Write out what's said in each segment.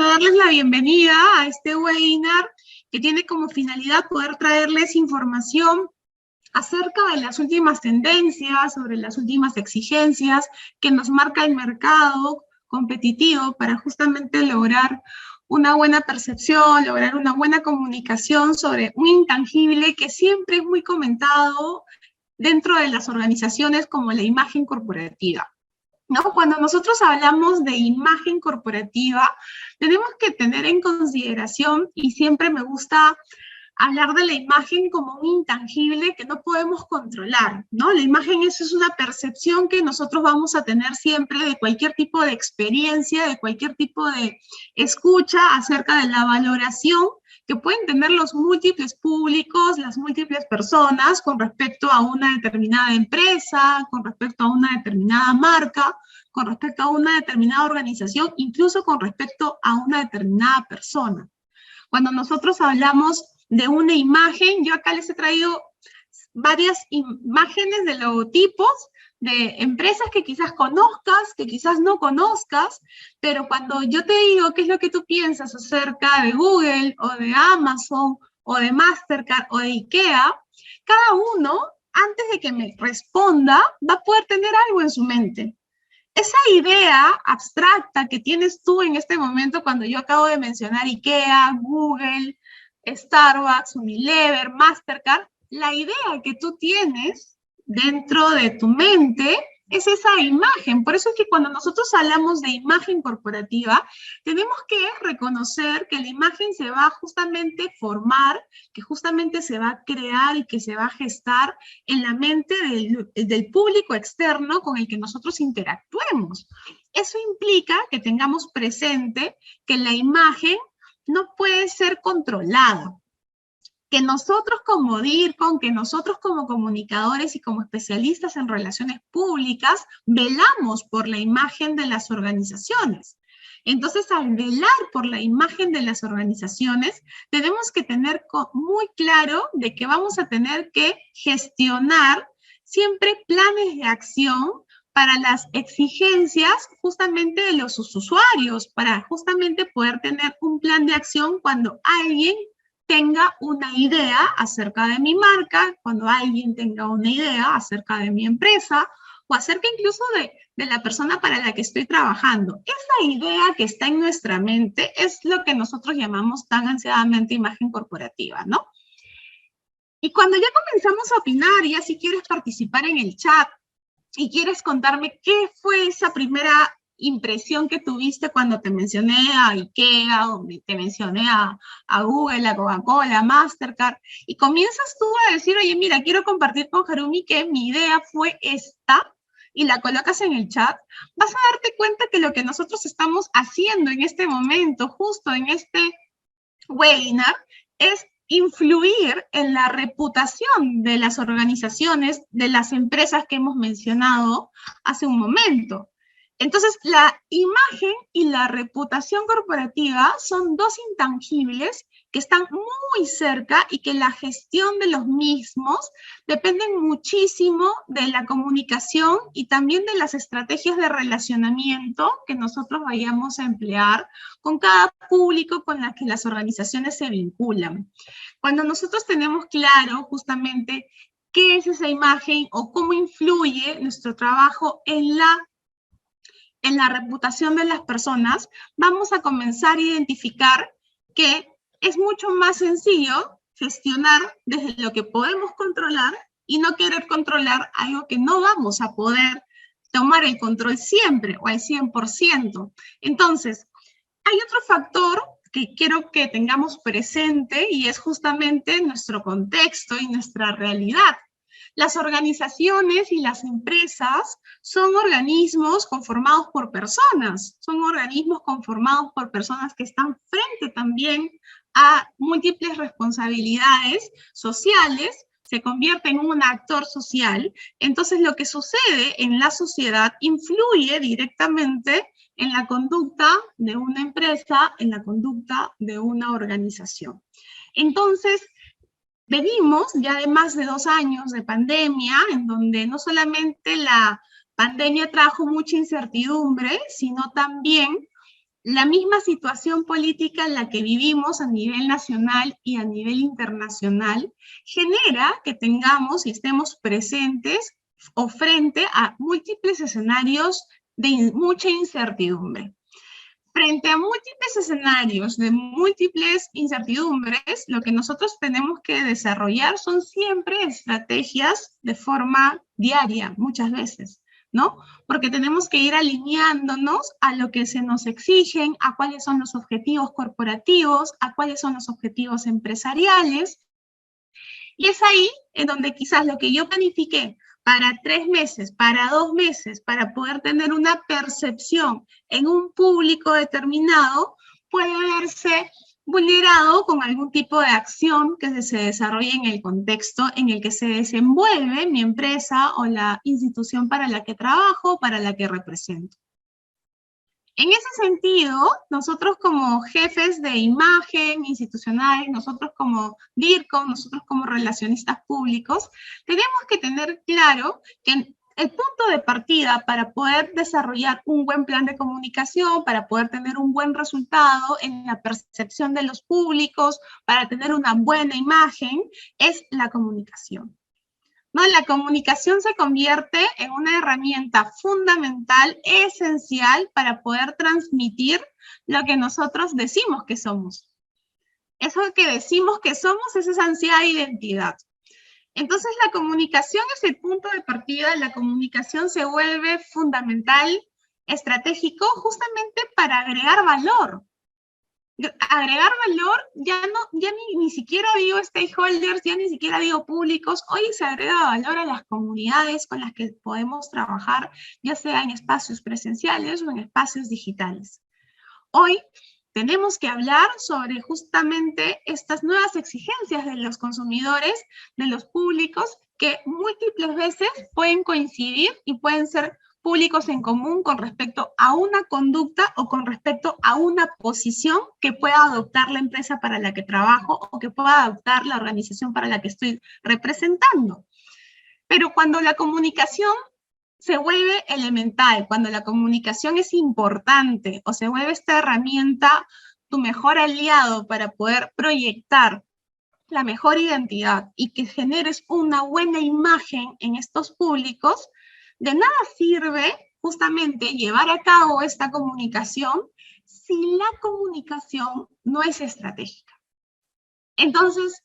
darles la bienvenida a este webinar que tiene como finalidad poder traerles información acerca de las últimas tendencias, sobre las últimas exigencias que nos marca el mercado competitivo para justamente lograr una buena percepción, lograr una buena comunicación sobre un intangible que siempre es muy comentado dentro de las organizaciones como la imagen corporativa, ¿no? Cuando nosotros hablamos de imagen corporativa, tenemos que tener en consideración, y siempre me gusta hablar de la imagen como un intangible que no podemos controlar, ¿no? La imagen es una percepción que nosotros vamos a tener siempre de cualquier tipo de experiencia, de cualquier tipo de escucha acerca de la valoración que pueden tener los múltiples públicos, las múltiples personas con respecto a una determinada empresa, con respecto a una determinada marca, con respecto a una determinada organización, incluso con respecto a una determinada persona. Cuando nosotros hablamos de una imagen, yo acá les he traído varias imágenes de logotipos de empresas que quizás conozcas, que quizás no conozcas, pero cuando yo te digo qué es lo que tú piensas acerca de Google, o de Amazon, o de Mastercard, o de IKEA, cada uno, antes de que me responda, va a poder tener algo en su mente. Esa idea abstracta que tienes tú en este momento cuando yo acabo de mencionar IKEA, Google, Starbucks, Unilever, Mastercard, la idea que tú tienes dentro de tu mente es esa imagen. Por eso es que cuando nosotros hablamos de imagen corporativa, tenemos que reconocer que la imagen se va justamente a formar, que justamente se va a crear y que se va a gestar en la mente del público externo con el que nosotros interactuemos. Eso implica que tengamos presente que la imagen no puede ser controlada, que nosotros como DIRCOM, que nosotros como comunicadores y como especialistas en relaciones públicas, velamos por la imagen de las organizaciones. Entonces, al velar por la imagen de las organizaciones, tenemos que tener muy claro de que vamos a tener que gestionar siempre planes de acción para las exigencias justamente de los usuarios, para justamente poder tener un plan de acción cuando alguien tenga una idea acerca de mi marca, cuando alguien tenga una idea acerca de mi empresa, o acerca incluso de la persona para la que estoy trabajando. Esa idea que está en nuestra mente es lo que nosotros llamamos tan ansiadamente imagen corporativa, ¿no? Y cuando ya comenzamos a opinar, ya si quieres participar en el chat y quieres contarme qué fue esa primera impresión que tuviste cuando te mencioné a IKEA, o te mencioné a Google, a Coca-Cola, a Mastercard, y comienzas tú a decir, oye, mira, quiero compartir con Harumi que mi idea fue esta, y la colocas en el chat, vas a darte cuenta que lo que nosotros estamos haciendo en este momento, justo en este webinar, es influir en la reputación de las organizaciones, de las empresas que hemos mencionado hace un momento. Entonces, la imagen y la reputación corporativa son dos intangibles que están muy cerca y que la gestión de los mismos dependen muchísimo de la comunicación y también de las estrategias de relacionamiento que nosotros vayamos a emplear con cada público con la que las organizaciones se vinculan. Cuando nosotros tenemos claro justamente qué es esa imagen o cómo influye nuestro trabajo en la reputación de las personas, vamos a comenzar a identificar que es mucho más sencillo gestionar desde lo que podemos controlar y no querer controlar algo que no vamos a poder tomar el control siempre o al 100%. Entonces, hay otro factor que quiero que tengamos presente y es justamente nuestro contexto y nuestra realidad. Las organizaciones y las empresas son organismos conformados por personas, son organismos conformados por personas que están frente también a múltiples responsabilidades sociales, se convierte en un actor social. Entonces lo que sucede en la sociedad influye directamente en la conducta de una empresa, en la conducta de una organización. Entonces, venimos ya de más de 2 años de pandemia, en donde no solamente la pandemia trajo mucha incertidumbre, sino también la misma situación política en la que vivimos a nivel nacional y a nivel internacional genera que tengamos y estemos presentes o frente a múltiples escenarios de mucha incertidumbre. Frente a múltiples escenarios de múltiples incertidumbres, lo que nosotros tenemos que desarrollar son siempre estrategias de forma diaria, muchas veces, ¿no? Porque tenemos que ir alineándonos a lo que se nos exigen, a cuáles son los objetivos corporativos, a cuáles son los objetivos empresariales. Y es ahí en donde quizás lo que yo planifiqué para 3 meses, para 2 meses, para poder tener una percepción en un público determinado, puede verse vulnerado con algún tipo de acción que se desarrolle en el contexto en el que se desenvuelve mi empresa o la institución para la que trabajo, para la que represento. En ese sentido, nosotros como jefes de imagen institucional, nosotros como DIRCOM, nosotros como relacionistas públicos, tenemos que tener claro que el punto de partida para poder desarrollar un buen plan de comunicación, para poder tener un buen resultado en la percepción de los públicos, para tener una buena imagen, es la comunicación. ¿No? La comunicación se convierte en una herramienta fundamental, esencial para poder transmitir lo que nosotros decimos que somos. Eso que decimos que somos es esa ansiada identidad. Entonces la comunicación es el punto de partida, la comunicación se vuelve fundamental, estratégico, justamente para agregar valor. Agregar valor, ya ni siquiera digo stakeholders, ya ni siquiera digo públicos, hoy se agrega valor a las comunidades con las que podemos trabajar, ya sea en espacios presenciales o en espacios digitales. Hoy tenemos que hablar sobre justamente estas nuevas exigencias de los consumidores, de los públicos, que múltiples veces pueden coincidir y pueden ser públicos en común con respecto a una conducta o con respecto a una posición que pueda adoptar la empresa para la que trabajo o que pueda adoptar la organización para la que estoy representando. Pero cuando la comunicación se vuelve elemental, cuando la comunicación es importante o se vuelve esta herramienta tu mejor aliado para poder proyectar la mejor identidad y que generes una buena imagen en estos públicos, de nada sirve justamente llevar a cabo esta comunicación si la comunicación no es estratégica. Entonces,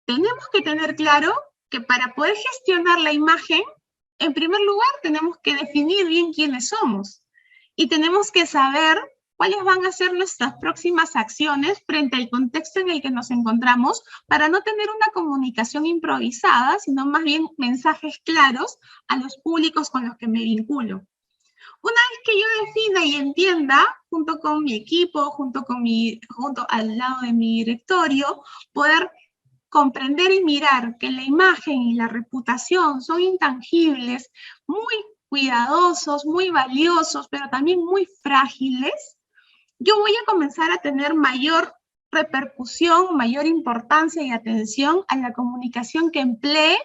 tenemos que tener claro que para poder gestionar la imagen, en primer lugar tenemos que definir bien quiénes somos y tenemos que saber cuáles van a ser nuestras próximas acciones frente al contexto en el que nos encontramos para no tener una comunicación improvisada, sino más bien mensajes claros a los públicos con los que me vinculo. Una vez que yo defina y entienda, junto con mi equipo, junto al lado de mi directorio, poder comprender y mirar que la imagen y la reputación son intangibles, muy cuidadosos, muy valiosos, pero también muy frágiles, yo voy a comenzar a tener mayor repercusión, mayor importancia y atención a la comunicación que emplee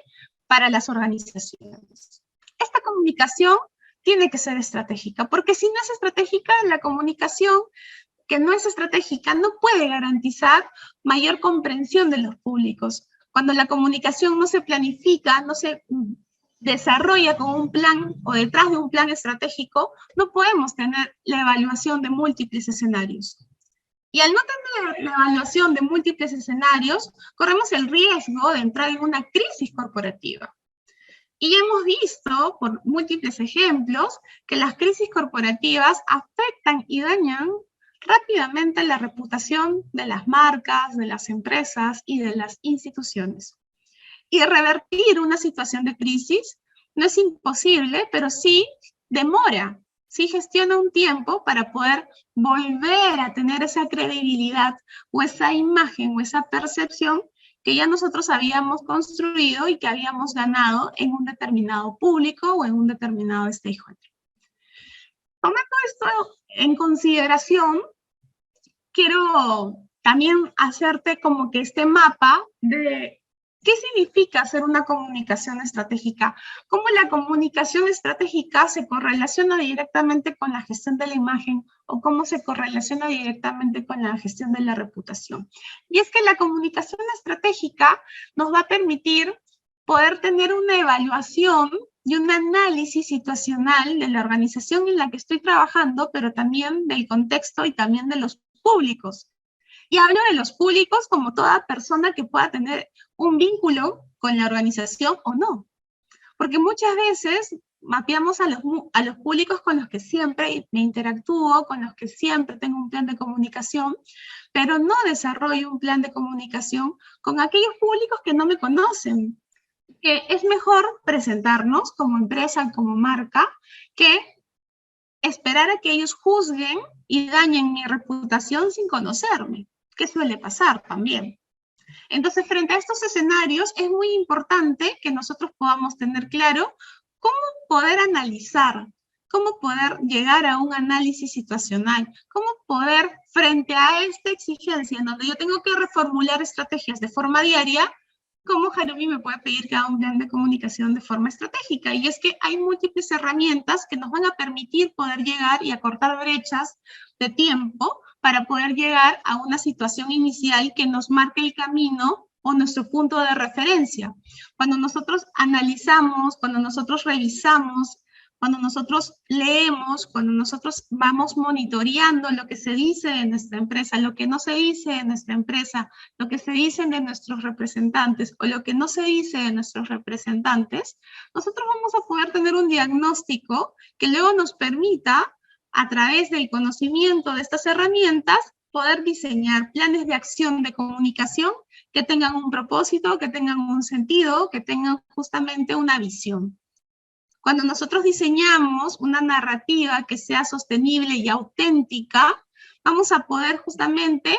para las organizaciones. Esta comunicación tiene que ser estratégica, porque si no es estratégica, la comunicación que no es estratégica no puede garantizar mayor comprensión de los públicos. Cuando la comunicación no se planifica, no se desarrolla con un plan o detrás de un plan estratégico, no podemos tener la evaluación de múltiples escenarios. Y al no tener la evaluación de múltiples escenarios, corremos el riesgo de entrar en una crisis corporativa. Y hemos visto, por múltiples ejemplos, que las crisis corporativas afectan y dañan rápidamente la reputación de las marcas, de las empresas y de las instituciones. Y revertir una situación de crisis no es imposible, pero sí demora, sí gestiona un tiempo para poder volver a tener esa credibilidad o esa imagen o esa percepción que ya nosotros habíamos construido y que habíamos ganado en un determinado público o en un determinado stakeholder. Tomando esto en consideración, quiero también hacerte como que este mapa de ¿Qué significa hacer una comunicación estratégica? ¿Cómo la comunicación estratégica se correlaciona directamente con la gestión de la imagen o cómo se correlaciona directamente con la gestión de la reputación? Y es que la comunicación estratégica nos va a permitir poder tener una evaluación y un análisis situacional de la organización en la que estoy trabajando, pero también del contexto y también de los públicos. Y hablo de los públicos como toda persona que pueda tener un vínculo con la organización o no. Porque muchas veces mapeamos a los públicos con los que siempre me interactúo, con los que siempre tengo un plan de comunicación, pero no desarrollo un plan de comunicación con aquellos públicos que no me conocen. Que es mejor presentarnos como empresa, como marca, que esperar a que ellos juzguen y dañen mi reputación sin conocerme, que suele pasar también. Entonces, frente a estos escenarios, es muy importante que nosotros podamos tener claro cómo poder analizar, cómo poder llegar a un análisis situacional, cómo poder, frente a esta exigencia en donde yo tengo que reformular estrategias de forma diaria, cómo Harumi me puede pedir que haga un plan de comunicación de forma estratégica. Y es que hay múltiples herramientas que nos van a permitir poder llegar y acortar brechas de tiempo para poder llegar a una situación inicial que nos marque el camino o nuestro punto de referencia. Cuando nosotros analizamos, cuando nosotros revisamos, cuando nosotros leemos, cuando nosotros vamos monitoreando lo que se dice en nuestra empresa, lo que no se dice en nuestra empresa, lo que se dice de nuestros representantes o lo que no se dice de nuestros representantes, nosotros vamos a poder tener un diagnóstico que luego nos permita, a través del conocimiento de estas herramientas, poder diseñar planes de acción de comunicación que tengan un propósito, que tengan un sentido, que tengan justamente una visión. Cuando nosotros diseñamos una narrativa que sea sostenible y auténtica, vamos a poder justamente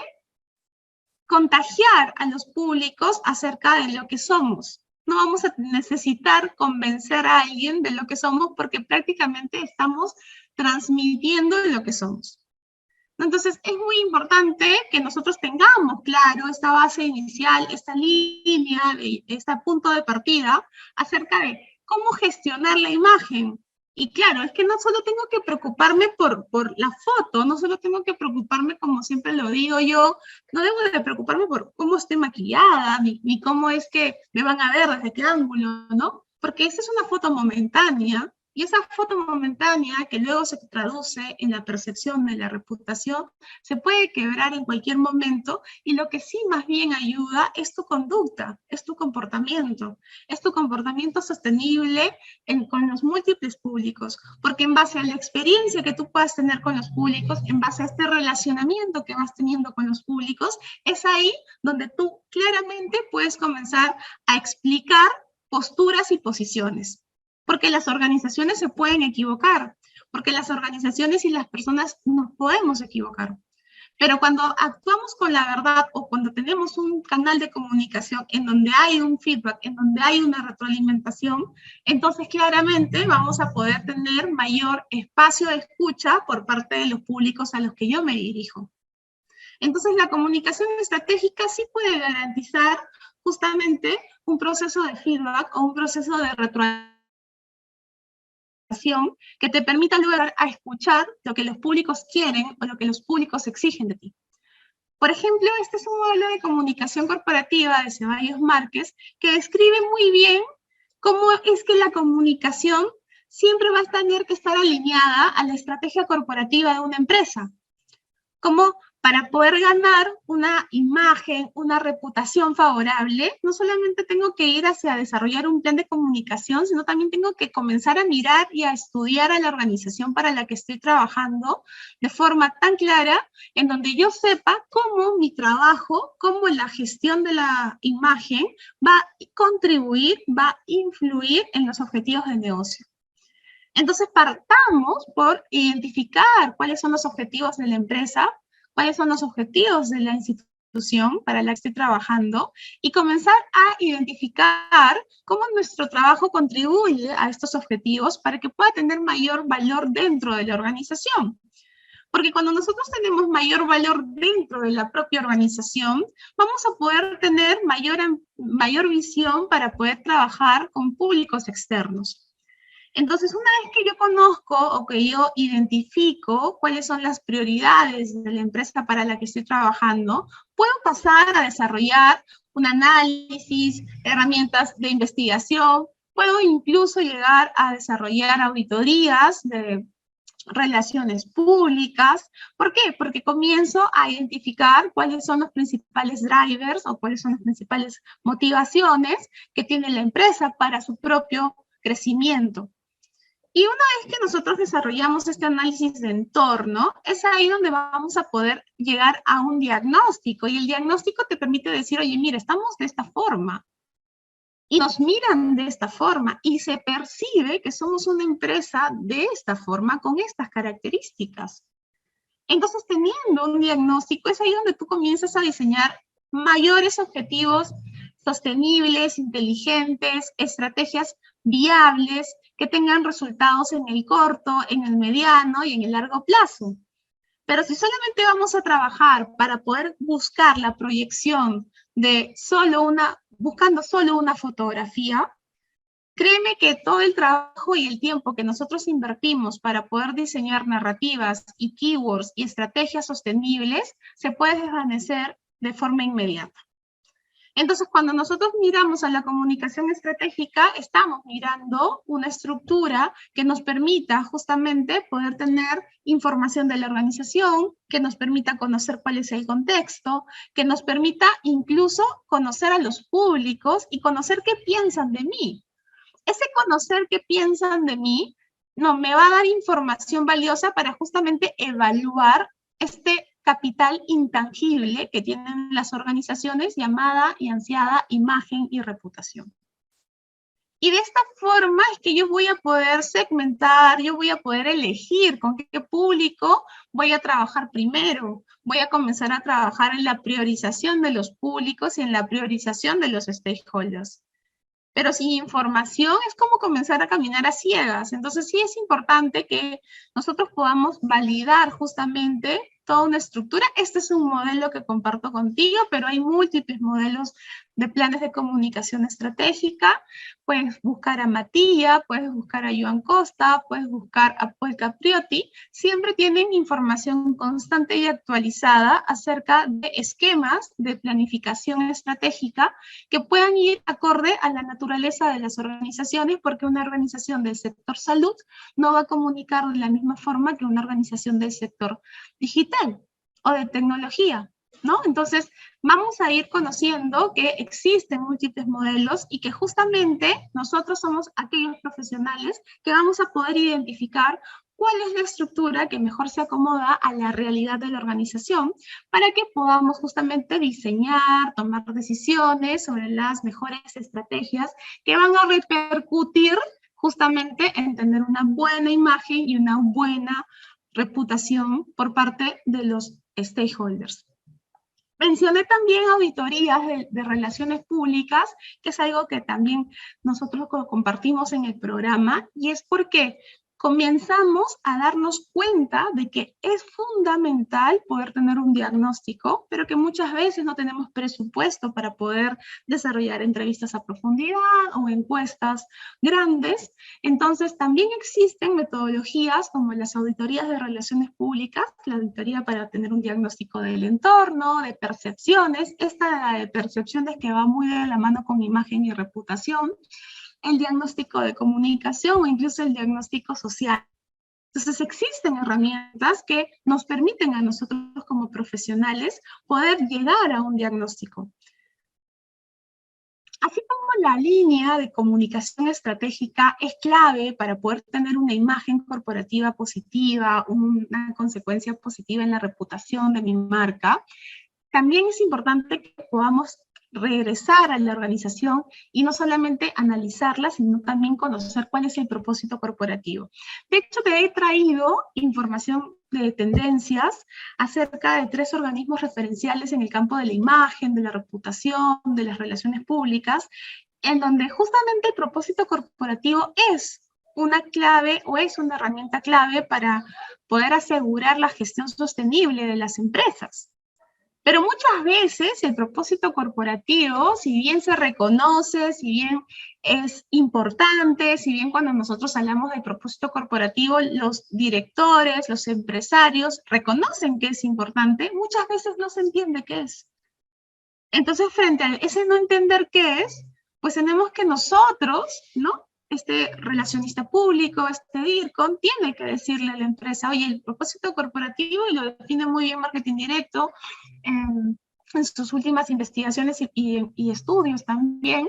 contagiar a los públicos acerca de lo que somos. No vamos a necesitar convencer a alguien de lo que somos porque prácticamente estamos transmitiendo lo que somos. Entonces, es muy importante que nosotros tengamos claro esta base inicial, esta línea, este punto de partida acerca de cómo gestionar la imagen. Y claro, es que no solo tengo que preocuparme por la foto, no solo tengo que preocuparme, como siempre lo digo yo, no debo de preocuparme por cómo estoy maquillada, ni cómo es que me van a ver desde qué ángulo, ¿no? Porque esa es una foto momentánea, y esa foto momentánea que luego se traduce en la percepción de la reputación se puede quebrar en cualquier momento y lo que sí más bien ayuda es tu conducta, es tu comportamiento sostenible con los múltiples públicos, porque en base a la experiencia que tú puedas tener con los públicos, en base a este relacionamiento que vas teniendo con los públicos, es ahí donde tú claramente puedes comenzar a explicar posturas y posiciones. Porque las organizaciones se pueden equivocar, porque las organizaciones y las personas nos podemos equivocar. Pero cuando actuamos con la verdad o cuando tenemos un canal de comunicación en donde hay un feedback, en donde hay una retroalimentación, entonces claramente vamos a poder tener mayor espacio de escucha por parte de los públicos a los que yo me dirijo. Entonces la comunicación estratégica sí puede garantizar justamente un proceso de feedback o un proceso de retroalimentación que te permita luego a escuchar lo que los públicos quieren o lo que los públicos exigen de ti. Por ejemplo, este es un modelo de comunicación corporativa de Ceballos Márquez que describe muy bien cómo es que la comunicación siempre va a tener que estar alineada a la estrategia corporativa de una empresa. Como para poder ganar una imagen, una reputación favorable, no solamente tengo que ir hacia desarrollar un plan de comunicación, sino también tengo que comenzar a mirar y a estudiar a la organización para la que estoy trabajando de forma tan clara, en donde yo sepa cómo mi trabajo, cómo la gestión de la imagen va a contribuir, va a influir en los objetivos del negocio. Entonces, partamos por identificar cuáles son los objetivos de la empresa, cuáles son los objetivos de la institución para la que estoy trabajando y comenzar a identificar cómo nuestro trabajo contribuye a estos objetivos para que pueda tener mayor valor dentro de la organización. Porque cuando nosotros tenemos mayor valor dentro de la propia organización, vamos a poder tener mayor visión para poder trabajar con públicos externos. Entonces, una vez que yo conozco o que yo identifico cuáles son las prioridades de la empresa para la que estoy trabajando, puedo pasar a desarrollar un análisis, herramientas de investigación, puedo incluso llegar a desarrollar auditorías de relaciones públicas. ¿Por qué? Porque comienzo a identificar cuáles son los principales drivers o cuáles son las principales motivaciones que tiene la empresa para su propio crecimiento. Y una vez que nosotros desarrollamos este análisis de entorno, es ahí donde vamos a poder llegar a un diagnóstico. Y el diagnóstico te permite decir, oye, mira, estamos de esta forma. Y nos miran de esta forma. Y se percibe que somos una empresa de esta forma, con estas características. Entonces, teniendo un diagnóstico, es ahí donde tú comienzas a diseñar mayores objetivos sostenibles, inteligentes, estrategias viables, que tengan resultados en el corto, en el mediano y en el largo plazo. Pero si solamente vamos a trabajar para poder buscar la proyección de buscando solo una fotografía, créeme que todo el trabajo y el tiempo que nosotros invertimos para poder diseñar narrativas y keywords y estrategias sostenibles se puede desvanecer de forma inmediata. Entonces, cuando nosotros miramos a la comunicación estratégica, estamos mirando una estructura que nos permita justamente poder tener información de la organización, que nos permita conocer cuál es el contexto, que nos permita incluso conocer a los públicos y conocer qué piensan de mí. Ese conocer qué piensan de mí me va a dar información valiosa para justamente evaluar este capital intangible que tienen las organizaciones llamada y ansiada imagen y reputación. Y de esta forma es que yo voy a poder segmentar, yo voy a poder elegir con qué público voy a trabajar primero. Voy a comenzar a trabajar en la priorización de los públicos y en la priorización de los stakeholders. Pero sin información es como comenzar a caminar a ciegas. Entonces sí es importante que nosotros podamos validar justamente toda una estructura. Este es un modelo que comparto contigo, pero hay múltiples modelos de planes de comunicación estratégica. Puedes buscar a Matilla, puedes buscar a Joan Costa, puedes buscar a Paul Capriotti. Siempre tienen información constante y actualizada acerca de esquemas de planificación estratégica que puedan ir acorde a la naturaleza de las organizaciones, porque una organización del sector salud no va a comunicar de la misma forma que una organización del sector digital o de tecnología, ¿no? Entonces, vamos a ir conociendo que existen múltiples modelos y que justamente nosotros somos aquellos profesionales que vamos a poder identificar cuál es la estructura que mejor se acomoda a la realidad de la organización para que podamos justamente diseñar, tomar decisiones sobre las mejores estrategias que van a repercutir justamente en tener una buena imagen y una buena reputación por parte de los stakeholders. Mencioné también auditorías de relaciones públicas, que es algo que también nosotros compartimos en el programa, y es porque comenzamos a darnos cuenta de que es fundamental poder tener un diagnóstico, pero que muchas veces no tenemos presupuesto para poder desarrollar entrevistas a profundidad o encuestas grandes. Entonces, también existen metodologías como las auditorías de relaciones públicas, la auditoría para tener un diagnóstico del entorno, de percepciones, esta de percepciones que va muy de la mano con imagen y reputación, el diagnóstico de comunicación o incluso el diagnóstico social. Entonces existen herramientas que nos permiten a nosotros como profesionales poder llegar a un diagnóstico. Así como la línea de comunicación estratégica es clave para poder tener una imagen corporativa positiva, una consecuencia positiva en la reputación de mi marca, también es importante que podamos regresar a la organización y no solamente analizarla, sino también conocer cuál es el propósito corporativo. De hecho, te he traído información de tendencias acerca de 3 organismos referenciales en el campo de la imagen, de la reputación, de las relaciones públicas, en donde justamente el propósito corporativo es una clave o es una herramienta clave para poder asegurar la gestión sostenible de las empresas. Pero muchas veces el propósito corporativo, si bien se reconoce, si bien es importante, si bien cuando nosotros hablamos del propósito corporativo, los directores, los empresarios reconocen que es importante, muchas veces no se entiende qué es. Entonces, frente a ese no entender qué es, pues tenemos que nosotros, ¿no? Este relacionista público, este DIRCOM, tiene que decirle a la empresa, oye, el propósito corporativo, y lo define muy bien Marketing Directo en sus últimas investigaciones y estudios también,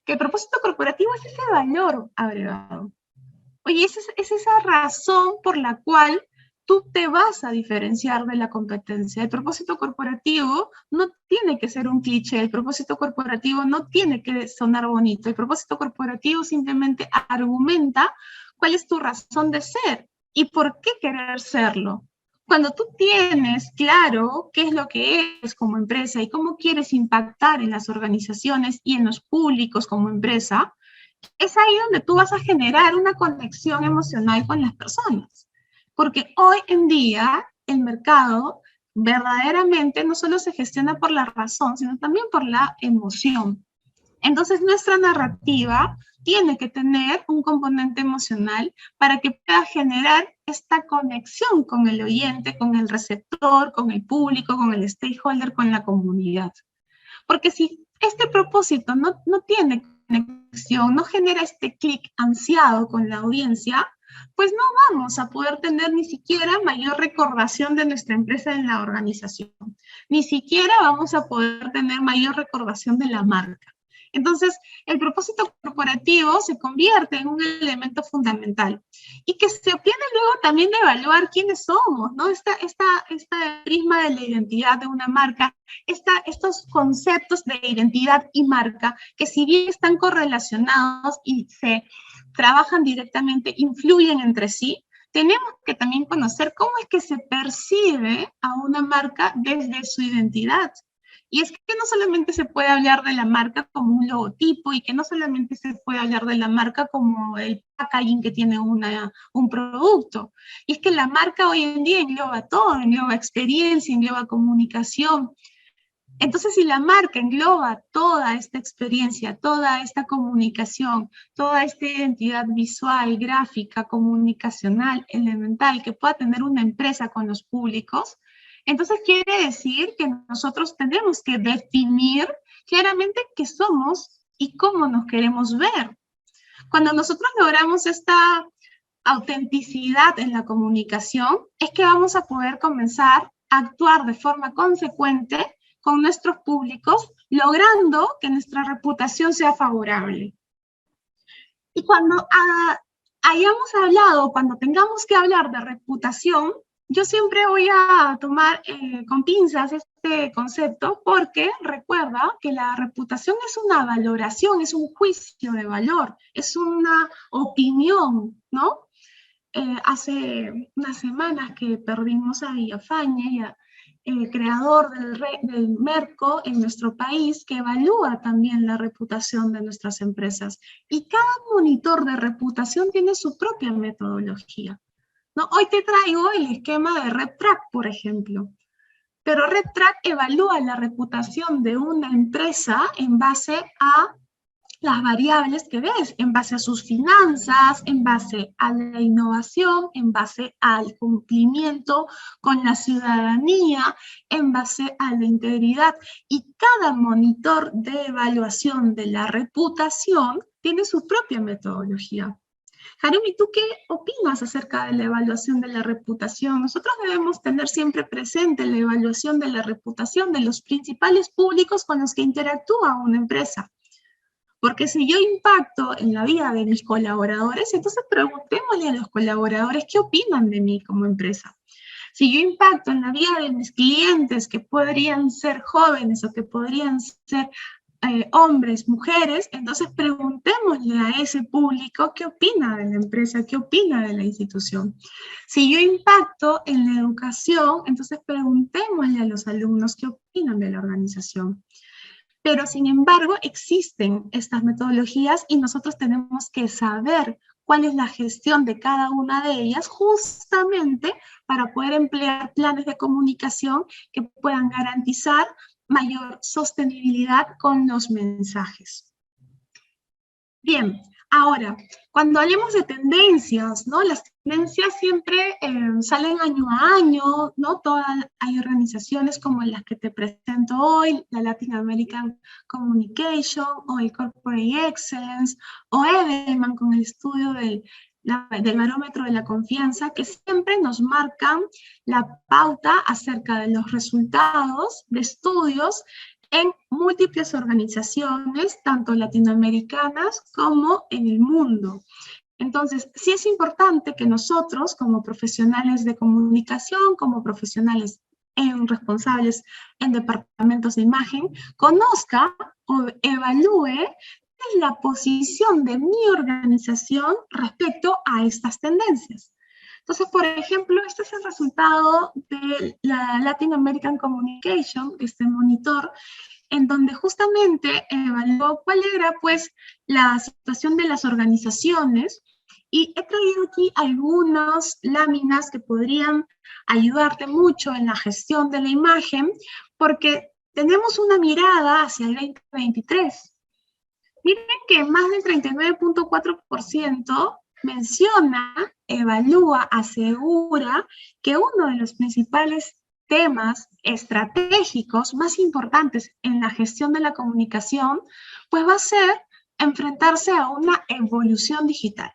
que el propósito corporativo es ese valor agregado. Oye, es esa razón por la cual tú te vas a diferenciar de la competencia. El propósito corporativo no tiene que ser un cliché, el propósito corporativo no tiene que sonar bonito, el propósito corporativo simplemente argumenta cuál es tu razón de ser y por qué querer serlo. Cuando tú tienes claro qué es lo que eres como empresa y cómo quieres impactar en las organizaciones y en los públicos como empresa, es ahí donde tú vas a generar una conexión emocional con las personas. Porque hoy en día el mercado verdaderamente no solo se gestiona por la razón, sino también por la emoción. Entonces nuestra narrativa tiene que tener un componente emocional para que pueda generar esta conexión con el oyente, con el receptor, con el público, con el stakeholder, con la comunidad. Porque si este propósito no tiene conexión, no genera este clic ansiado con la audiencia, pues no vamos a poder tener ni siquiera mayor recordación de nuestra empresa en la organización. Ni siquiera vamos a poder tener mayor recordación de la marca. Entonces, el propósito corporativo se convierte en un elemento fundamental y que se obtiene luego también de evaluar quiénes somos, ¿no? Esta prisma de la identidad de una marca, estos conceptos de identidad y marca, que si bien están correlacionados y se trabajan directamente, influyen entre sí, tenemos que también conocer cómo es que se percibe a una marca desde su identidad. Y es que no solamente se puede hablar de la marca como un logotipo y que no solamente se puede hablar de la marca como el packaging que tiene un producto. Y es que la marca hoy en día engloba todo, engloba experiencia, engloba comunicación. Entonces, si la marca engloba toda esta experiencia, toda esta comunicación, toda esta identidad visual, gráfica, comunicacional, elemental que pueda tener una empresa con los públicos, entonces quiere decir que nosotros tenemos que definir claramente qué somos y cómo nos queremos ver. Cuando nosotros logramos esta autenticidad en la comunicación, es que vamos a poder comenzar a actuar de forma consecuente con nuestros públicos, logrando que nuestra reputación sea favorable. Y cuando hayamos hablado, cuando tengamos que hablar de reputación, yo siempre voy a tomar con pinzas este concepto porque recuerda que la reputación es una valoración, es un juicio de valor, es una opinión, ¿no? Hace unas semanas que perdimos a Villafañe, el creador del Merco en nuestro país, que evalúa también la reputación de nuestras empresas. Y cada monitor de reputación tiene su propia metodología, ¿no? Hoy te traigo el esquema de RepTrak, por ejemplo. Pero RepTrak evalúa la reputación de una empresa en base a las variables que ves, en base a sus finanzas, en base a la innovación, en base al cumplimiento con la ciudadanía, en base a la integridad. Y cada monitor de evaluación de la reputación tiene su propia metodología. Harumi, ¿tú qué opinas acerca de la evaluación de la reputación? Nosotros debemos tener siempre presente la evaluación de la reputación de los principales públicos con los que interactúa una empresa. Porque si yo impacto en la vida de mis colaboradores, entonces preguntémosle a los colaboradores qué opinan de mí como empresa. Si yo impacto en la vida de mis clientes, que podrían ser jóvenes o que podrían ser hombres, mujeres, entonces preguntémosle a ese público qué opina de la empresa, qué opina de la institución. Si yo impacto en la educación, entonces preguntémosle a los alumnos qué opinan de la organización. Pero sin embargo existen estas metodologías y nosotros tenemos que saber cuál es la gestión de cada una de ellas, justamente para poder emplear planes de comunicación que puedan garantizar mayor sostenibilidad con los mensajes. Bien, ahora, cuando hablemos de tendencias, ¿no? Las tendencias siempre salen año a año, ¿no? Hay organizaciones como las que te presento hoy, la Latin American Communication, o el Corporate Excellence, o Edelman con el estudio del barómetro de la confianza, que siempre nos marcan la pauta acerca de los resultados de estudios en múltiples organizaciones, tanto latinoamericanas como en el mundo. Entonces, sí es importante que nosotros, como profesionales de comunicación, como profesionales responsables en departamentos de imagen, conozca o evalúe la posición de mi organización respecto a estas tendencias. Entonces, por ejemplo, este es el resultado de la Latin American Communication, este monitor, en donde justamente evaluó cuál era, pues, la situación de las organizaciones, y he traído aquí algunas láminas que podrían ayudarte mucho en la gestión de la imagen, porque tenemos una mirada hacia el 2023. Miren que más del 39.4% menciona, evalúa, asegura que uno de los principales temas estratégicos más importantes en la gestión de la comunicación, pues va a ser enfrentarse a una evolución digital.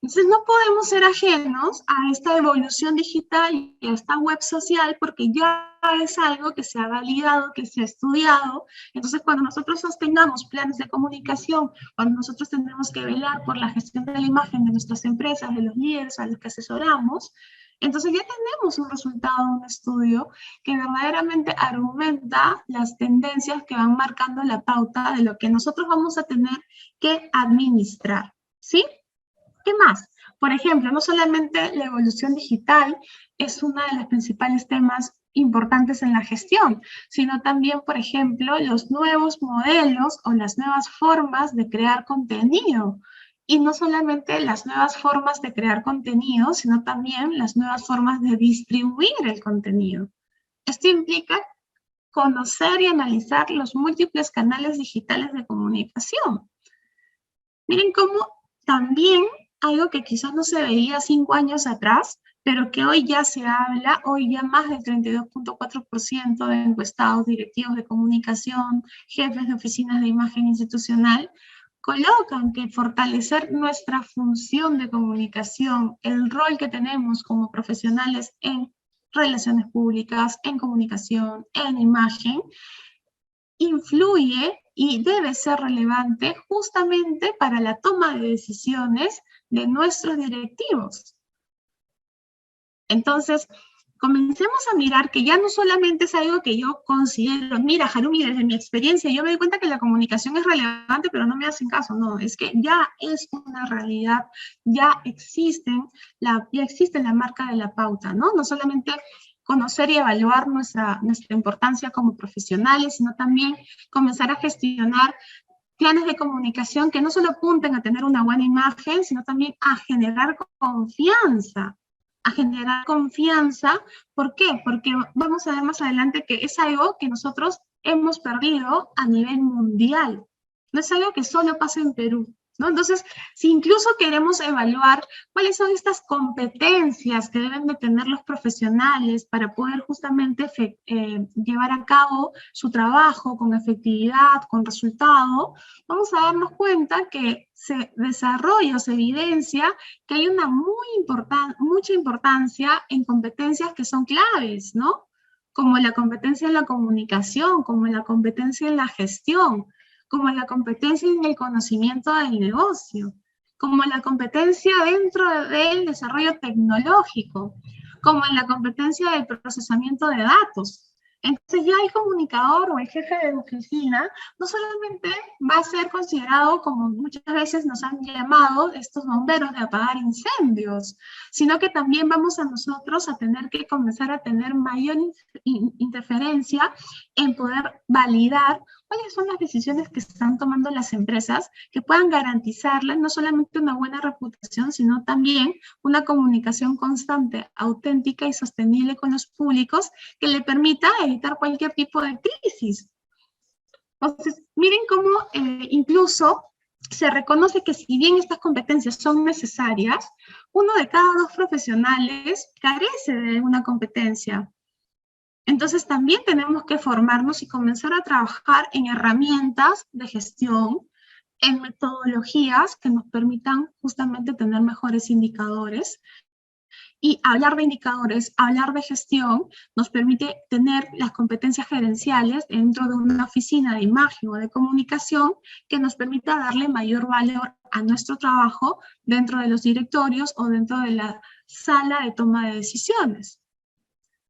Entonces no podemos ser ajenos a esta evolución digital y a esta web social, porque ya es algo que se ha validado, que se ha estudiado. Entonces cuando nosotros sostengamos planes de comunicación, cuando nosotros tenemos que velar por la gestión de la imagen de nuestras empresas, de los líderes a los que asesoramos, entonces ya tenemos un resultado, un estudio que verdaderamente argumenta las tendencias que van marcando la pauta de lo que nosotros vamos a tener que administrar, ¿sí? ¿Qué más? Por ejemplo, no solamente la evolución digital es uno de los principales temas importantes en la gestión, sino también, por ejemplo, los nuevos modelos o las nuevas formas de crear contenido. Y no solamente las nuevas formas de crear contenido, sino también las nuevas formas de distribuir el contenido. Esto implica conocer y analizar los múltiples canales digitales de comunicación. Miren cómo también algo que quizás no se veía 5 años atrás, pero que hoy ya se habla, hoy ya más del 32.4% de encuestados directivos de comunicación, jefes de oficinas de imagen institucional, colocan que fortalecer nuestra función de comunicación, el rol que tenemos como profesionales en relaciones públicas, en comunicación, en imagen, influye y debe ser relevante justamente para la toma de decisiones de nuestros directivos. Entonces, comencemos a mirar que ya no solamente es algo que yo considero, mira, Harumi, desde mi experiencia, yo me doy cuenta que la comunicación es relevante, pero no me hacen caso. No, es que ya es una realidad, ya existe la marca de la pauta, ¿no? No solamente conocer y evaluar nuestra importancia como profesionales, sino también comenzar a gestionar planes de comunicación que no solo apunten a tener una buena imagen, sino también a generar confianza. A generar confianza, ¿por qué? Porque vamos a ver más adelante que es algo que nosotros hemos perdido a nivel mundial. No es algo que solo pasa en Perú, ¿no? Entonces, si incluso queremos evaluar cuáles son estas competencias que deben de tener los profesionales para poder justamente llevar a cabo su trabajo con efectividad, con resultado, vamos a darnos cuenta que se desarrolla o se evidencia que hay una mucha importancia en competencias que son claves, ¿no? Como la competencia en la comunicación, como la competencia en la gestión, como la competencia en el conocimiento del negocio, como la competencia dentro del desarrollo tecnológico, como en la competencia del procesamiento de datos. Entonces ya el comunicador o el jefe de oficina no solamente va a ser considerado, como muchas veces nos han llamado estos bomberos de apagar incendios, sino que también vamos a nosotros a tener que comenzar a tener mayor interferencia en poder validar cuáles son las decisiones que están tomando las empresas que puedan garantizarles no solamente una buena reputación, sino también una comunicación constante, auténtica y sostenible con los públicos que le permita evitar cualquier tipo de crisis. Entonces, miren cómo incluso se reconoce que si bien estas competencias son necesarias, uno de cada dos profesionales carece de una competencia. Entonces también tenemos que formarnos y comenzar a trabajar en herramientas de gestión, en metodologías que nos permitan justamente tener mejores indicadores. Y hablar de indicadores, hablar de gestión, nos permite tener las competencias gerenciales dentro de una oficina de imagen o de comunicación que nos permita darle mayor valor a nuestro trabajo dentro de los directorios o dentro de la sala de toma de decisiones.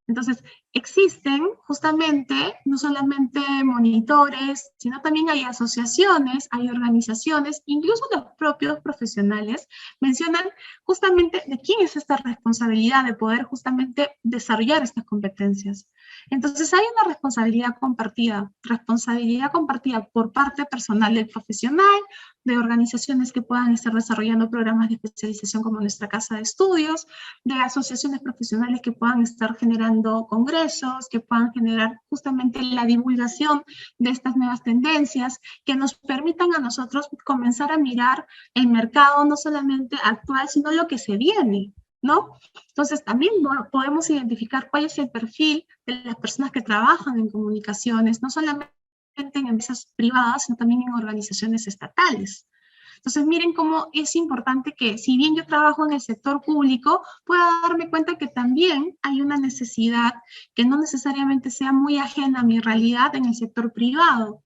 Entonces, existen justamente no solamente monitores, sino también hay asociaciones, hay organizaciones, incluso los propios profesionales mencionan justamente de quién es esta responsabilidad de poder justamente desarrollar estas competencias. Entonces, hay una responsabilidad compartida por parte personal del profesional, de organizaciones que puedan estar desarrollando programas de especialización como nuestra casa de estudios, de asociaciones profesionales que puedan estar generando congresos, que puedan generar justamente la divulgación de estas nuevas tendencias, que nos permitan a nosotros comenzar a mirar el mercado no solamente actual, sino lo que se viene, ¿no? Entonces también podemos identificar cuál es el perfil de las personas que trabajan en comunicaciones, no solamente en empresas privadas, sino también en organizaciones estatales. Entonces, miren cómo es importante que, si bien yo trabajo en el sector público, pueda darme cuenta que también hay una necesidad que no necesariamente sea muy ajena a mi realidad en el sector privado.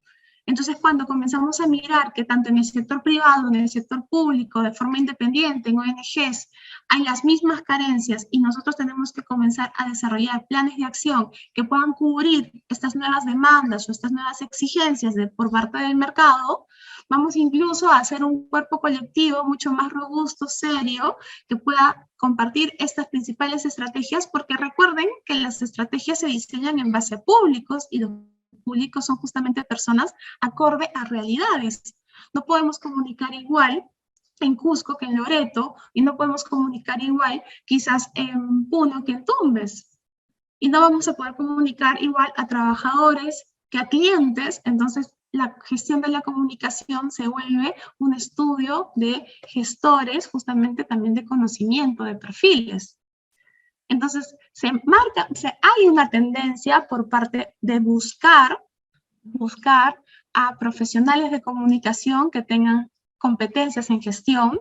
Entonces, cuando comenzamos a mirar que tanto en el sector privado, en el sector público, de forma independiente, en ONGs, hay las mismas carencias y nosotros tenemos que comenzar a desarrollar planes de acción que puedan cubrir estas nuevas demandas o estas nuevas exigencias por parte del mercado, vamos incluso a hacer un cuerpo colectivo mucho más robusto, serio, que pueda compartir estas principales estrategias, porque recuerden que las estrategias se diseñan en base a públicos y los públicos son justamente personas acorde a realidades. No podemos comunicar igual en Cusco que en Loreto, y no podemos comunicar igual quizás en Puno que en Tumbes. Y no vamos a poder comunicar igual a trabajadores que a clientes. Entonces la gestión de la comunicación se vuelve un estudio de gestores, justamente también de conocimiento, de perfiles. Entonces, hay una tendencia por parte de buscar a profesionales de comunicación que tengan competencias en gestión.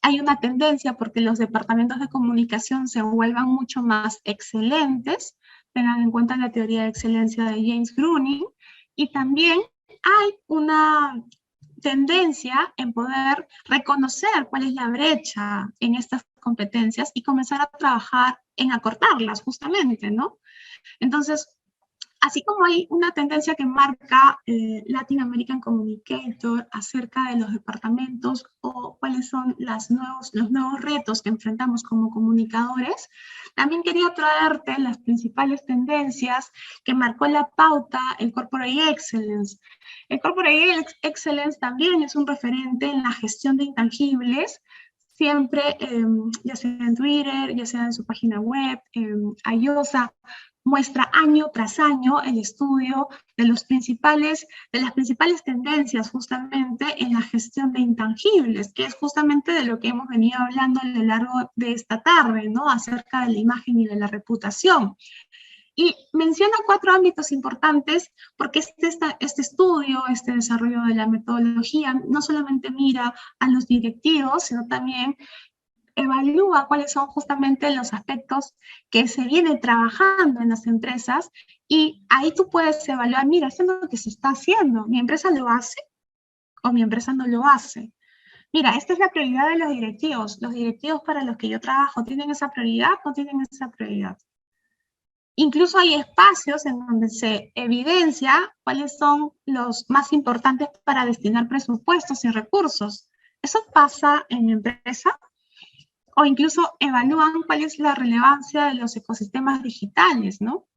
Hay una tendencia porque los departamentos de comunicación se vuelvan mucho más excelentes, tengan en cuenta la teoría de excelencia de James Gruning, y también hay una tendencia en poder reconocer cuál es la brecha en estas competencias y comenzar a trabajar en acortarlas justamente, ¿no? Entonces, así como hay una tendencia que marca Latin American Communicator acerca de los departamentos o cuáles son los nuevos retos que enfrentamos como comunicadores, también quería traerte las principales tendencias que marcó la pauta el Corporate Excellence. El Corporate Excellence también es un referente en la gestión de intangibles, siempre, ya sea en Twitter, ya sea en su página web, IOSA, muestra año tras año el estudio de las principales tendencias justamente en la gestión de intangibles, que es justamente de lo que hemos venido hablando a lo largo de esta tarde, ¿no? Acerca de la imagen y de la reputación. Y menciona 4 ámbitos importantes porque este estudio, este desarrollo de la metodología, no solamente mira a los directivos, sino también evalúa cuáles son justamente los aspectos que se vienen trabajando en las empresas, y ahí tú puedes evaluar, mira, esto es lo que se está haciendo, mi empresa lo hace o mi empresa no lo hace. Mira, esta es la prioridad de los directivos para los que yo trabajo, ¿tienen esa prioridad o no tienen esa prioridad? Incluso hay espacios en donde se evidencia cuáles son los más importantes para destinar presupuestos y recursos. Eso pasa en mi empresa. O incluso evalúan cuál es la relevancia de los ecosistemas digitales, ¿no?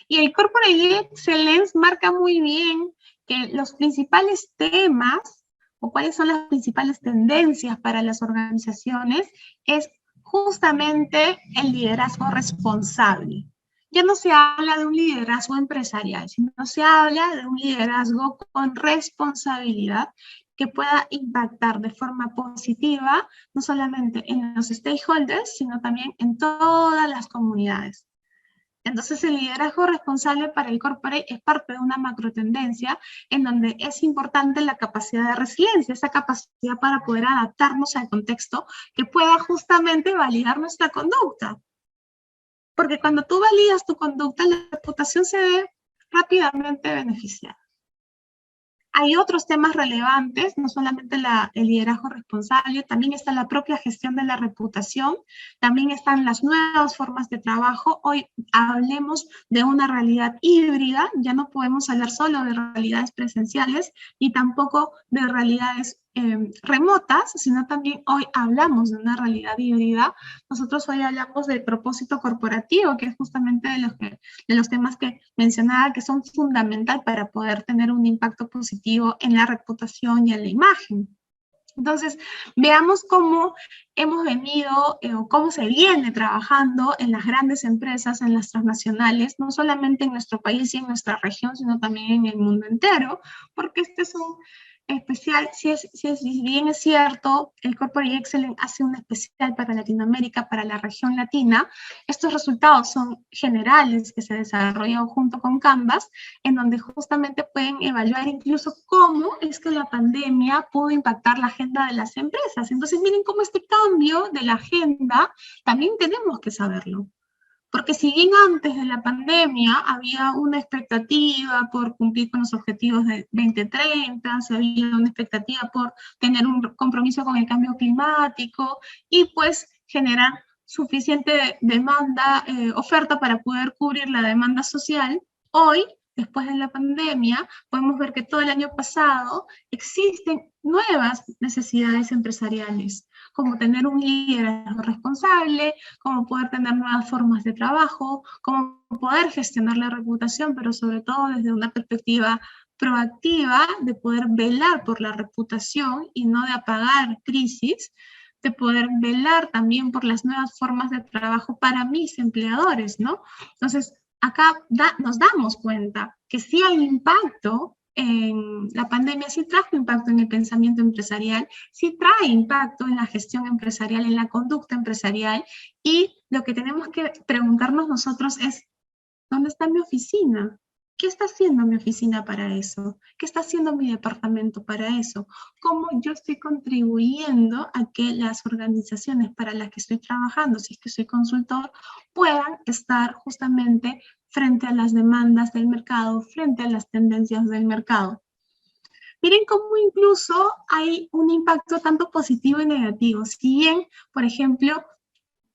Y el Corporate Excellence marca muy bien que los principales temas o cuáles son las principales tendencias para las organizaciones es justamente el liderazgo responsable. Ya no se habla de un liderazgo empresarial, sino se habla de un liderazgo con responsabilidad que pueda impactar de forma positiva, no solamente en los stakeholders, sino también en todas las comunidades. Entonces, el liderazgo responsable para el corporate es parte de una macro tendencia en donde es importante la capacidad de resiliencia, esa capacidad para poder adaptarnos al contexto que pueda justamente validar nuestra conducta. Porque cuando tú validas tu conducta, la reputación se ve rápidamente beneficiada. Hay otros temas relevantes, no solamente el liderazgo responsable, también está la propia gestión de la reputación, también están las nuevas formas de trabajo. Hoy hablemos de una realidad híbrida, ya no podemos hablar solo de realidades presenciales y tampoco de realidades remotas, sino también hoy hablamos de una realidad híbrida. Nosotros hoy hablamos del propósito corporativo, que es justamente de los temas que mencionaba que son fundamental para poder tener un impacto positivo en la reputación y en la imagen. Entonces, veamos cómo hemos venido o cómo se viene trabajando en las grandes empresas, en las transnacionales, no solamente en nuestro país y en nuestra región, sino también en el mundo entero, porque este es un especial, si bien es cierto, el Corporate Excellence hace un especial para Latinoamérica, para la región latina, estos resultados son generales que se desarrollan junto con Canvas, en donde justamente pueden evaluar incluso cómo es que la pandemia pudo impactar la agenda de las empresas. Entonces, miren cómo este cambio de la agenda también tenemos que saberlo. Porque si bien antes de la pandemia había una expectativa por cumplir con los objetivos de 2030, se había una expectativa por tener un compromiso con el cambio climático y pues generar suficiente demanda, oferta para poder cubrir la demanda social, hoy, después de la pandemia, podemos ver que todo el año pasado existen nuevas necesidades empresariales, como tener un liderazgo responsable, como poder tener nuevas formas de trabajo, como poder gestionar la reputación, pero sobre todo desde una perspectiva proactiva de poder velar por la reputación y no de apagar crisis, de poder velar también por las nuevas formas de trabajo para mis empleadores, ¿no? Entonces, acá nos damos cuenta que sí hay impacto en la pandemia, sí trajo impacto en el pensamiento empresarial, sí trae impacto en la gestión empresarial, en la conducta empresarial, y lo que tenemos que preguntarnos nosotros es, ¿dónde está mi oficina? ¿Qué está haciendo mi oficina para eso? ¿Qué está haciendo mi departamento para eso? ¿Cómo yo estoy contribuyendo a que las organizaciones para las que estoy trabajando, si es que soy consultor, puedan estar justamente frente a las demandas del mercado, frente a las tendencias del mercado? Miren cómo incluso hay un impacto tanto positivo y negativo. Si bien, por ejemplo,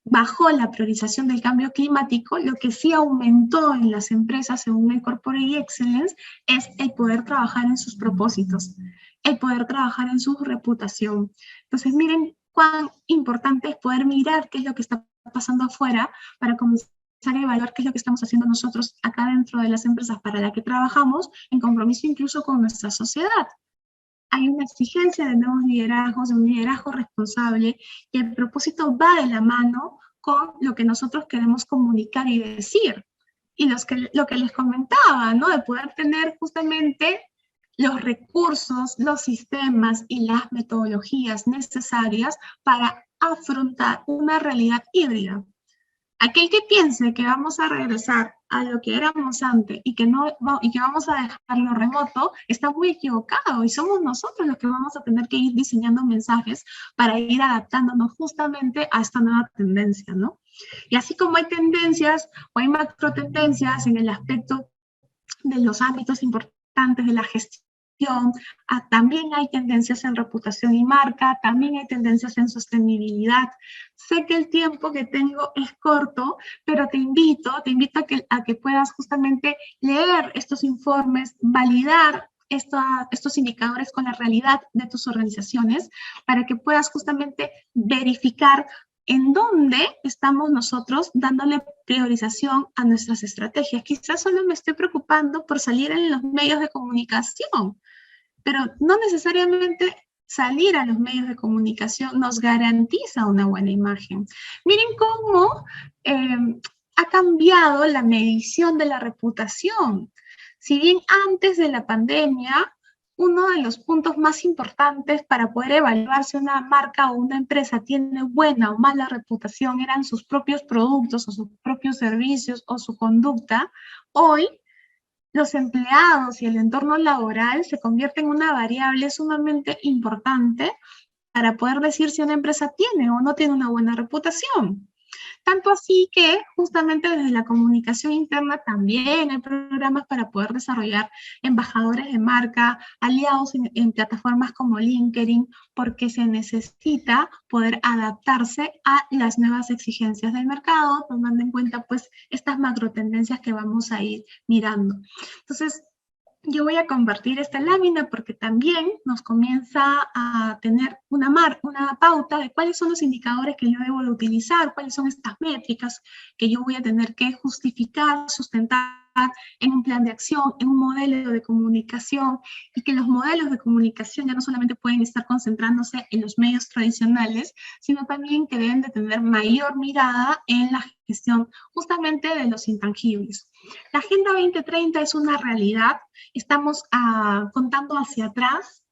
bajó la priorización del cambio climático, lo que sí aumentó en las empresas, según el Corporate Excellence, es el poder trabajar en sus propósitos, el poder trabajar en su reputación. Entonces, miren cuán importante es poder mirar qué es lo que está pasando afuera para comenzar a evaluar qué es lo que estamos haciendo nosotros acá dentro de las empresas para las que trabajamos, en compromiso incluso con nuestra sociedad. Hay una exigencia de nuevos liderazgos, de un liderazgo responsable, y el propósito va de la mano con lo que nosotros queremos comunicar y decir. Y lo que les comentaba, ¿no? De poder tener justamente los recursos, los sistemas y las metodologías necesarias para afrontar una realidad híbrida. Aquel que piense que vamos a regresar a lo que éramos antes y que vamos a dejarlo remoto, está muy equivocado, y somos nosotros los que vamos a tener que ir diseñando mensajes para ir adaptándonos justamente a esta nueva tendencia, ¿no? Y así como hay tendencias o hay macro tendencias en el aspecto de los ámbitos importantes de la gestión, también hay tendencias en reputación y marca, también hay tendencias en sostenibilidad. Sé que el tiempo que tengo es corto, pero te invito a que puedas justamente leer estos informes, validar estos indicadores con la realidad de tus organizaciones, para que puedas justamente verificar en dónde estamos nosotros dándole priorización a nuestras estrategias. Quizás solo me estoy preocupando por salir en los medios de comunicación, pero no necesariamente salir a los medios de comunicación nos garantiza una buena imagen. Miren cómo ha cambiado la medición de la reputación. Si bien antes de la pandemia, uno de los puntos más importantes para poder evaluar si una marca o una empresa tiene buena o mala reputación eran sus propios productos o sus propios servicios o su conducta, hoy los empleados y el entorno laboral se convierten en una variable sumamente importante para poder decir si una empresa tiene o no tiene una buena reputación. Tanto así que justamente desde la comunicación interna también hay programas para poder desarrollar embajadores de marca, aliados en plataformas como LinkedIn, porque se necesita poder adaptarse a las nuevas exigencias del mercado, tomando en cuenta pues estas macro tendencias que vamos a ir mirando. Entonces, yo voy a compartir esta lámina porque también nos comienza a tener una pauta de cuáles son los indicadores que yo debo de utilizar, cuáles son estas métricas que yo voy a tener que justificar, sustentar en un plan de acción, en un modelo de comunicación, y que los modelos de comunicación ya no solamente pueden estar concentrándose en los medios tradicionales, sino también que deben de tener mayor mirada en la gestión justamente de los intangibles. La Agenda 2030 es una realidad, estamos contando hacia atrás,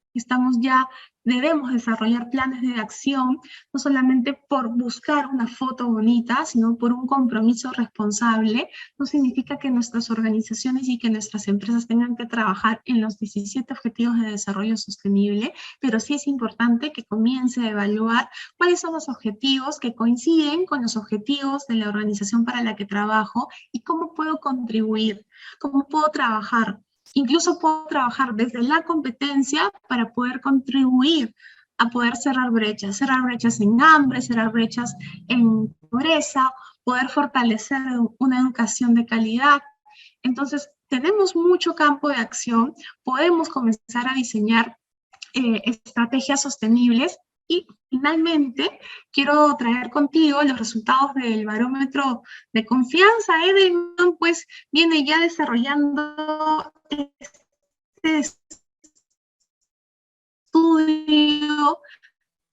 debemos desarrollar planes de acción, no solamente por buscar una foto bonita, sino por un compromiso responsable. No significa que nuestras organizaciones y que nuestras empresas tengan que trabajar en los 17 Objetivos de Desarrollo Sostenible, pero sí es importante que comience a evaluar cuáles son los objetivos que coinciden con los objetivos de la organización para la que trabajo y cómo puedo contribuir, cómo puedo trabajar. Incluso puedo trabajar desde la competencia para poder contribuir a poder cerrar brechas en hambre, cerrar brechas en pobreza, poder fortalecer una educación de calidad. Entonces, tenemos mucho campo de acción, podemos comenzar a diseñar estrategias sostenibles. Y finalmente, quiero traer contigo los resultados del barómetro de confianza. Edelman, pues, viene ya desarrollando este estudio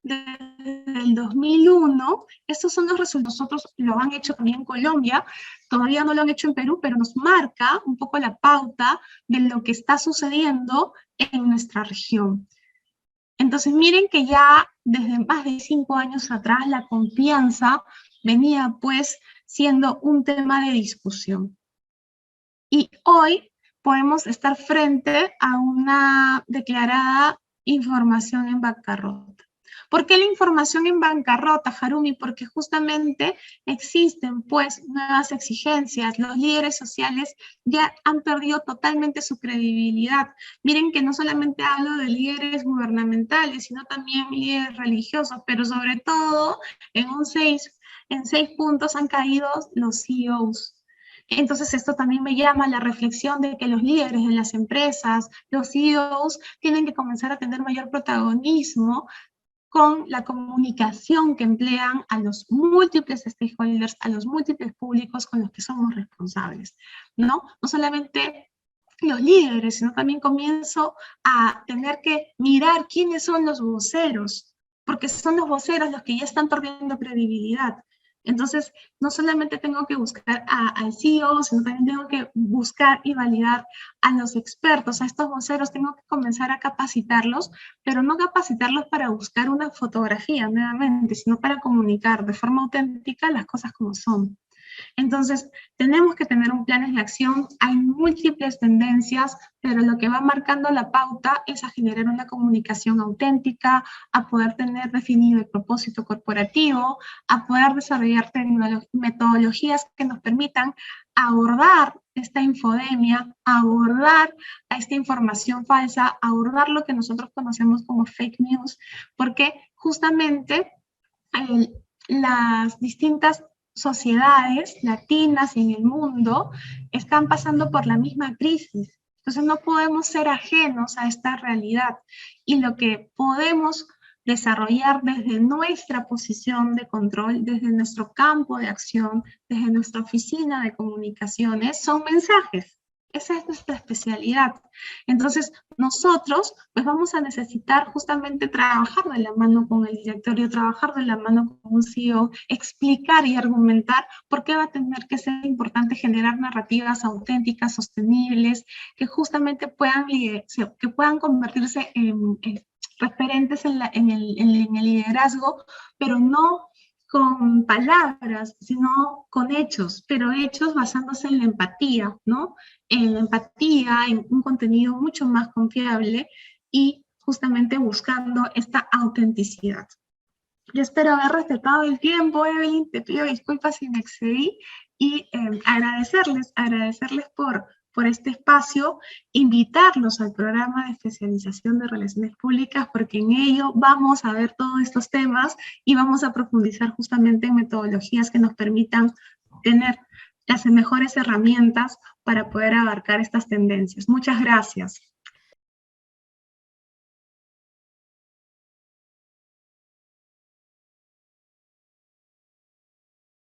desde el 2001. Estos son los resultados, nosotros lo han hecho también en Colombia, todavía no lo han hecho en Perú, pero nos marca un poco la pauta de lo que está sucediendo en nuestra región. Entonces miren que ya desde más de 5 años atrás la confianza venía pues siendo un tema de discusión. Y hoy podemos estar frente a una declarada información en bancarrota. ¿Por qué la información en bancarrota, Harumi? Porque justamente existen pues nuevas exigencias, los líderes sociales ya han perdido totalmente su credibilidad. Miren que no solamente hablo de líderes gubernamentales, sino también líderes religiosos, pero sobre todo en 6 puntos han caído los CEOs. Entonces esto también me llama a la reflexión de que los líderes de las empresas, los CEOs, tienen que comenzar a tener mayor protagonismo con la comunicación que emplean a los múltiples stakeholders, a los múltiples públicos con los que somos responsables, ¿no? No solamente los líderes, sino también comienzo a tener que mirar quiénes son los voceros, porque son los voceros los que ya están perdiendo credibilidad. Entonces, no solamente tengo que buscar al CEO, sino también tengo que buscar y validar a los expertos, a estos voceros, tengo que comenzar a capacitarlos, pero no capacitarlos para buscar una fotografía nuevamente, sino para comunicar de forma auténtica las cosas como son. Entonces, tenemos que tener un plan de acción, hay múltiples tendencias, pero lo que va marcando la pauta es a generar una comunicación auténtica, a poder tener definido el propósito corporativo, a poder desarrollar metodologías que nos permitan abordar esta infodemia, abordar a esta información falsa, abordar lo que nosotros conocemos como fake news, porque justamente las distintas sociedades latinas en el mundo están pasando por la misma crisis. Entonces no podemos ser ajenos a esta realidad y lo que podemos desarrollar desde nuestra posición de control, desde nuestro campo de acción, desde nuestra oficina de comunicaciones, son mensajes. Esa es nuestra especialidad. Entonces, nosotros pues vamos a necesitar justamente trabajar de la mano con el directorio, trabajar de la mano con un CEO, explicar y argumentar por qué va a tener que ser importante generar narrativas auténticas, sostenibles, que justamente puedan convertirse en referentes en el liderazgo, pero no con palabras, sino con hechos, pero hechos basándose en la empatía, ¿no? En la empatía, en un contenido mucho más confiable y justamente buscando esta autenticidad. Yo espero haber respetado el tiempo, Evelyn, te pido disculpas si me excedí y agradecerles por este espacio, invitarlos al programa de especialización de Relaciones Públicas, porque en ello vamos a ver todos estos temas y vamos a profundizar justamente en metodologías que nos permitan tener las mejores herramientas para poder abarcar estas tendencias. Muchas gracias.